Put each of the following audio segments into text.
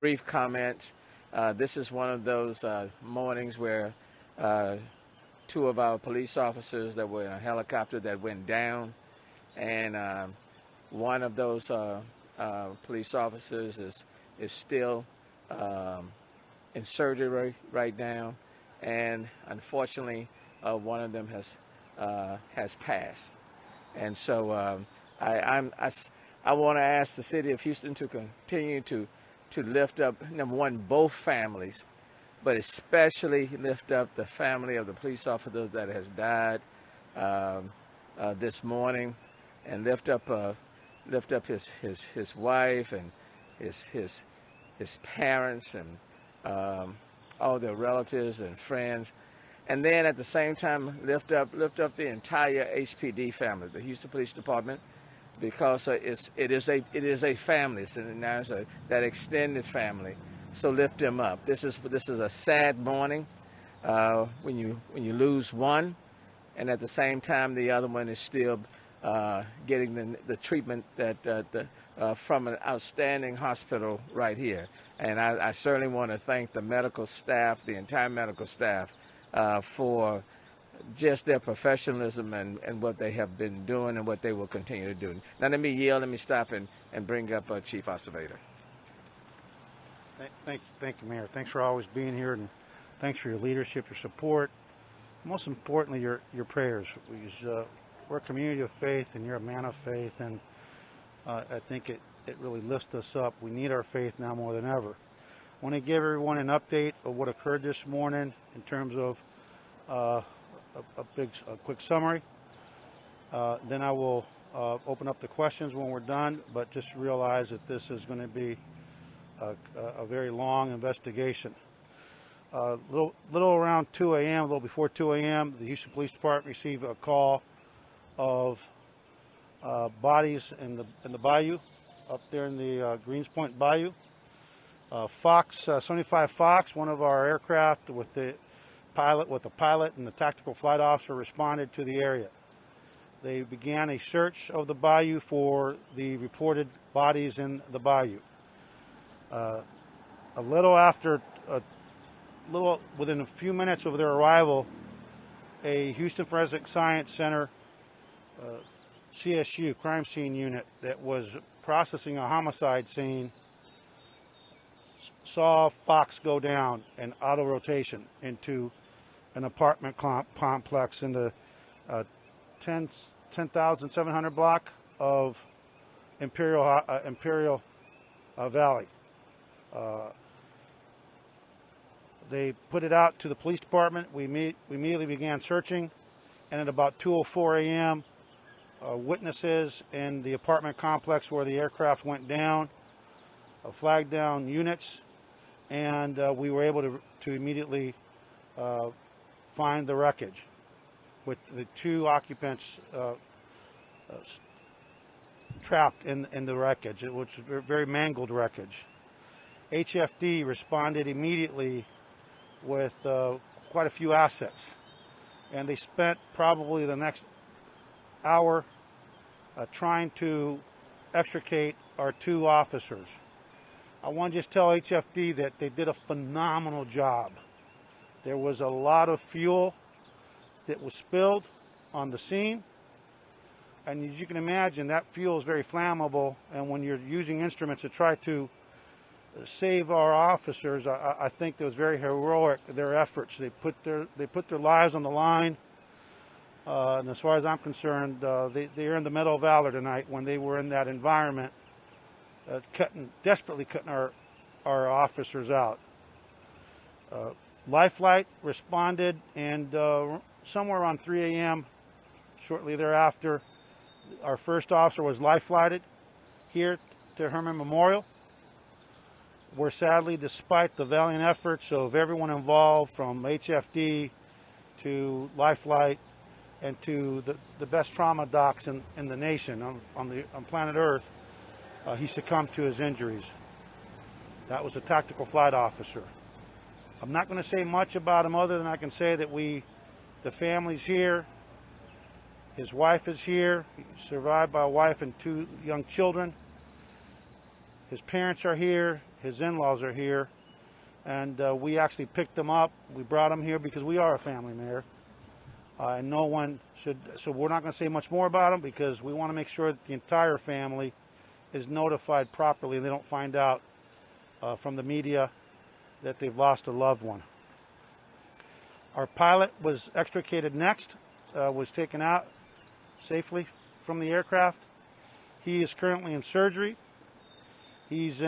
Brief comments. This is one of those mornings where uh, two of our police officers that were in a helicopter that went down, and one of those police officers is still um, in surgery right now, and unfortunately, one of them has passed. And so I want to ask the city of Houston to continue to lift up, number one, both families, but especially lift up the family of the police officer that has died um, this morning, and lift up his wife and his his parents and um, all their relatives and friends, and then at the same time lift up the entire HPD family, the Houston Police Department, because it is a family. So now it's that extended family. So lift them up. This is a sad morning when you lose one, and at the same time the other one is still getting the treatment from an outstanding hospital right here. And I certainly want to thank the medical staff, the entire medical staff, for just their professionalism and what they have been doing and what they will continue to do. Now let me yield, let me stop and bring up Chief Acevedo. Thank you, Mayor. Thanks for always being here, and thanks for your leadership, your support, most importantly, your prayers. We're a community of faith, and you're a man of faith, and I think it really lifts us up. We need our faith now more than ever. I want to give everyone an update of what occurred this morning in terms of a quick summary. Then I will open up the questions when we're done, but just realize that this is going to be a very long investigation. Little around 2 a.m., a little before 2 a.m., the Houston Police Department received a call of bodies in the bayou, up there in the Greenspoint Bayou. Fox 75 Fox, one of our aircraft with the pilot and the tactical flight officer, responded to the area. They began a search of the bayou for the reported bodies in the bayou. Within a few minutes of their arrival, a Houston Forensic Science Center CSU crime scene unit that was processing a homicide scene saw Fox go down in auto rotation into an apartment complex in the 10,700 block of Imperial Valley. They put it out to the police department. We immediately began searching, and at about 2:04 a.m., witnesses in the apartment complex where the aircraft went down flagged down units, and we were able to immediately find the wreckage with the two occupants trapped in the wreckage, which was very mangled wreckage. HFD responded immediately with quite a few assets, and they spent probably the next hour trying to extricate our two officers. I want to just tell HFD that they did a phenomenal job. There was a lot of fuel that was spilled on the scene, and as you can imagine, that fuel is very flammable, and when you're using instruments to try to save our officers, I think it was very heroic, their efforts. They put their lives on the line, and as far as I'm concerned, they earned the Medal of Valor tonight when they were in that environment, desperately cutting our officers out. Life Flight responded, and somewhere around 3 a.m., shortly thereafter, our first officer was life flighted here to Herman Memorial, where sadly, despite the valiant efforts of everyone involved, from HFD to Life Flight and to the best trauma docs in the nation on planet Earth, he succumbed to his injuries. That was a tactical flight officer. I'm not going to say much about him other than I can say that the family's here. His wife is here. He's survived by a wife and two young children. His parents are here. His in-laws are here, and we actually picked them up. We brought them here because we are a family, Mayor. And no one should, so we're not going to say much more about them because we want to make sure that the entire family is notified properly and they don't find out from the media that they've lost a loved one. Our pilot was extricated next, was taken out safely from the aircraft. He is currently in surgery. He's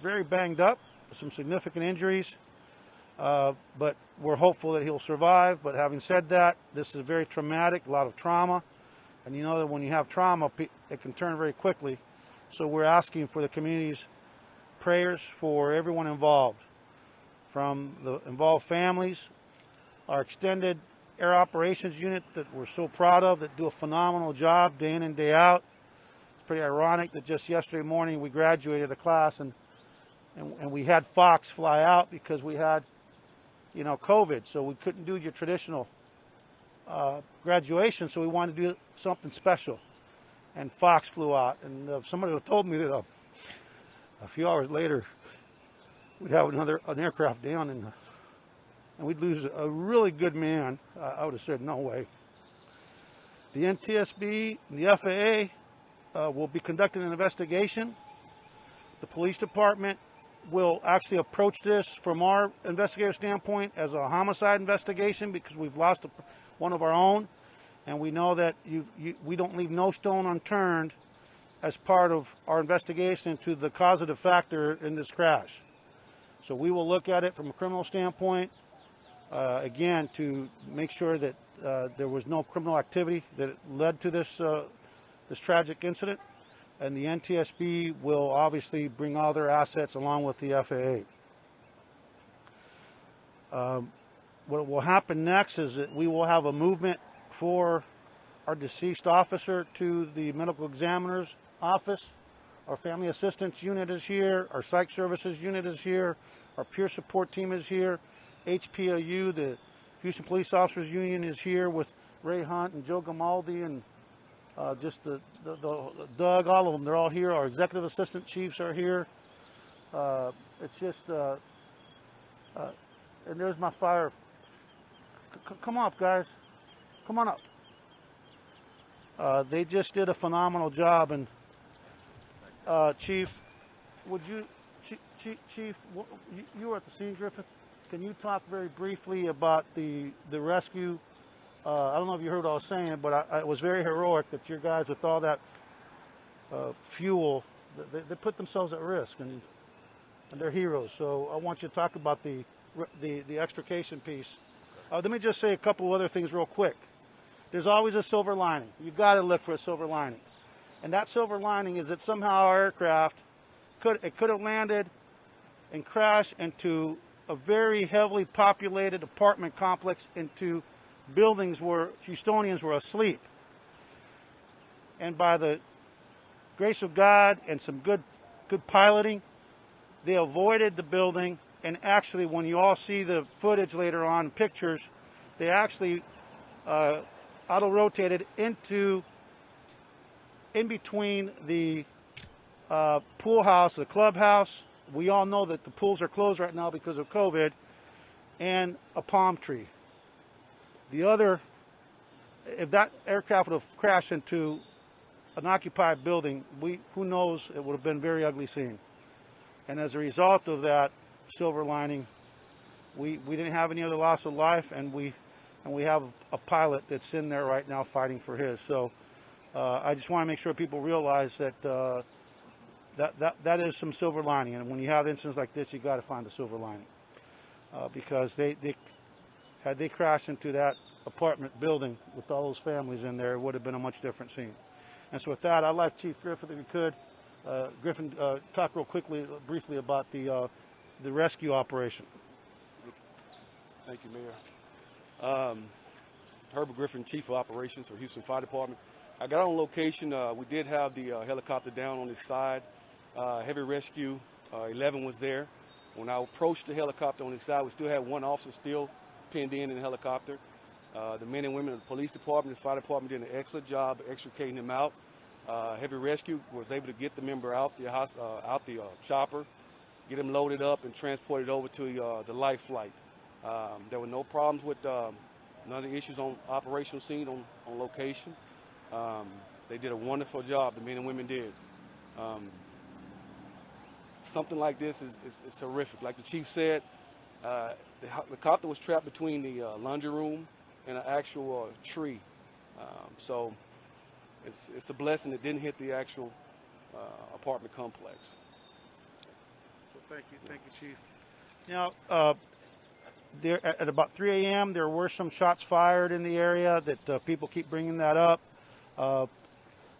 very banged up, some significant injuries, but we're hopeful that he'll survive. But having said that, this is very traumatic, a lot of trauma, and you know that when you have trauma, it can turn very quickly. So we're asking for the community's prayers for everyone involved, from the involved families, our extended air operations unit that we're so proud of, that do a phenomenal job day in and day out. It's pretty ironic that just yesterday morning we graduated a class and we had Fox fly out because we had, you know, COVID, so we couldn't do your traditional graduation, so we wanted to do something special. And Fox flew out, and somebody told me that a few hours later we'd have an aircraft down, and we'd lose a really good man. I would have said no way. The NTSB and the FAA will be conducting an investigation. The police department will actually approach this from our investigative standpoint as a homicide investigation because we've lost one of our own, and we know that we don't leave no stone unturned as part of our investigation into the causative factor in this crash. So we will look at it from a criminal standpoint, again, to make sure that there was no criminal activity that led to this tragic incident. And the NTSB will obviously bring all their assets along with the FAA. What will happen next is that we will have a movement for our deceased officer to the medical examiner's office. Our family assistance unit is here. Our psych services unit is here. Our peer support team is here. HPLU, the Houston Police Officers Union, is here with Ray Hunt and Joe Gamaldi and just the Doug, all of them. They're all here. Our executive assistant chiefs are here. It's just, and there's my fire. Come up, guys. Come on up. They just did a phenomenal job. And Chief, would you, Chief, you were at the scene, Griffin. Can you talk very briefly about the rescue? I don't know if you heard what I was saying, but it was very heroic that your guys, with all that fuel, they put themselves at risk, and they're heroes. So I want you to talk about the extrication piece. Let me just say a couple of other things real quick. There's always a silver lining. You've got to look for a silver lining. And that silver lining is that somehow our aircraft could have landed and crashed into a very heavily populated apartment complex, into buildings where Houstonians were asleep. And by the grace of God and some good piloting, they avoided the building. And actually, when you all see the footage later on, pictures, they actually auto-rotated in between the pool house, the clubhouse. We all know that the pools are closed right now because of COVID, and a palm tree. The other, if that aircraft would have crashed into an occupied building, who knows, it would have been a very ugly scene. And as a result of that silver lining, we didn't have any other loss of life, and we have a pilot that's in there right now fighting for his. So I just want to make sure people realize that that is some silver lining. And when you have incidents like this, you got to find the silver lining, because had they crashed into that apartment building with all those families in there, it would have been a much different scene. And so with that, I'd like Chief Griffin, if you could, Griffin, talk real briefly about the rescue operation. Thank you, Mayor. Herbert Griffin, Chief of Operations for Houston Fire Department. I got on location. We did have the helicopter down on its side. Heavy rescue, 11 was there. When I approached the helicopter on its side, we still had one officer still pinned in the helicopter. The men and women of the police department and fire department did an excellent job of extricating him out. Heavy rescue was able to get the member out the chopper, get him loaded up and transported over to the life flight. There were no problems with none of the issues on operational scene on location. They did a wonderful job. The men and women did. Something like this is horrific. Like the chief said, the helicopter was trapped between the laundry room and an actual tree. So it's a blessing it didn't hit the actual apartment complex. So thank you, Chief. Now, there at about 3 a.m. there were some shots fired in the area. That people keep bringing that up.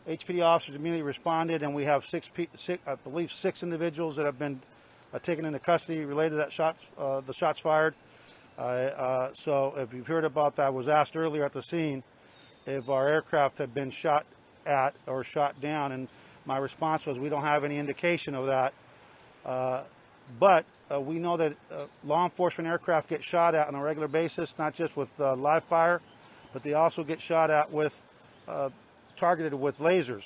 HPD officers immediately responded, and we have I believe six individuals that have been taken into custody related to that the shots fired. So if you've heard about that, I was asked earlier at the scene if our aircraft had been shot at or shot down, and my response was we don't have any indication of that. But we know that law enforcement aircraft get shot at on a regular basis, not just with live fire, but they also get shot at with targeted with lasers.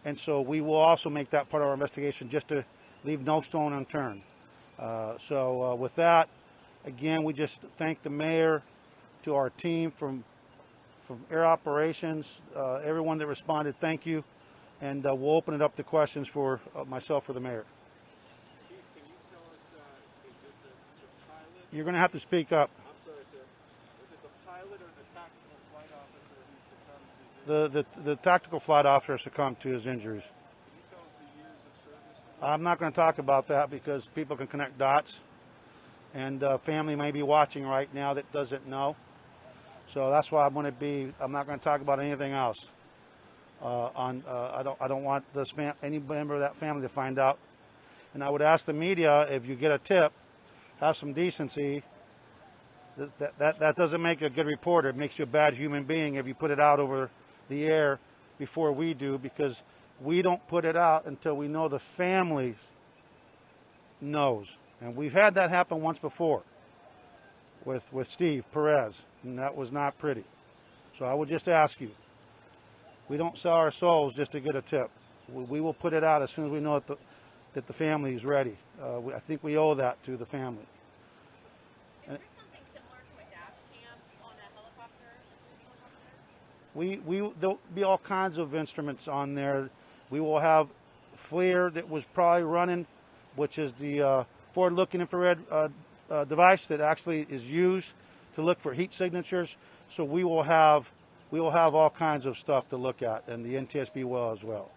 And so we will also make that part of our investigation, just to leave no stone unturned. So with that, again, we just thank the mayor, to our team from air operations, everyone that responded, thank you. And we'll open it up to questions for myself or the mayor. Chief, can you tell us, is it the pilot? You're going to have to speak up. I'm sorry, sir. Was it the pilot or the tactical flight officer who succumbed to his injuries? The tactical flight officer succumbed to his injuries. Can you tell us the years of service? I'm not going to talk about that because people can connect dots, and family may be watching right now that doesn't know. So that's why I'm not going to talk about anything else. I don't want any member of that family to find out. And I would ask the media, if you get a tip, have some decency. That doesn't make a good reporter. It makes you a bad human being if you put it out over the air before we do, because we don't put it out until we know the family knows. And we've had that happen once before with Steve Perez, and that was not pretty. So I would just ask you, we don't sell our souls just to get a tip. We will put it out as soon as we know that the family is ready. I think we owe that to the family. Is there something similar to a dash cam on a helicopter? There'll be all kinds of instruments on there. We will have FLIR that was probably running, which is the forward-looking infrared device that actually is used to look for heat signatures. So we will have all kinds of stuff to look at, and the NTSB will as well.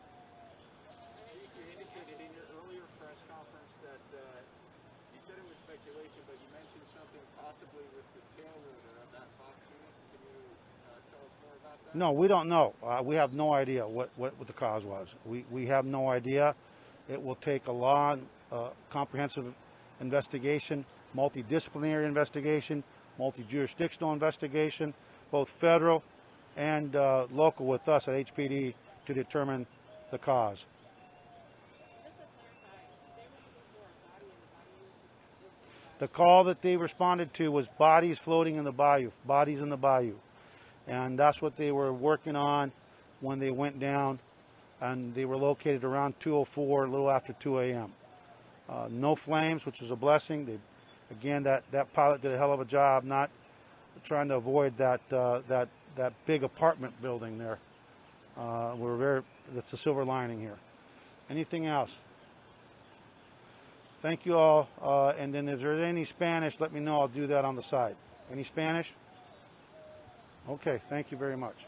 Chief, you indicated in your earlier press conference that you said it was speculation, but you mentioned something possibly with the tail rotor of that Fox unit. Can you tell us more about that? No, we don't know. We have no idea what the cause was. We have no idea. It will take a long, comprehensive investigation, multidisciplinary investigation, multi-jurisdictional investigation, both federal and local with us at HPD to determine the cause. The call that they responded to was bodies floating in the bayou, bodies in the bayou. And that's what they were working on when they went down, and they were located around 2:04, a little after 2 a.m. No flames, which is a blessing. Again, that pilot did a hell of a job not trying to avoid that big apartment building there. That's the silver lining here. Anything else? Thank you all. And then if there's any Spanish, let me know. I'll do that on the side. Any Spanish? Okay, thank you very much.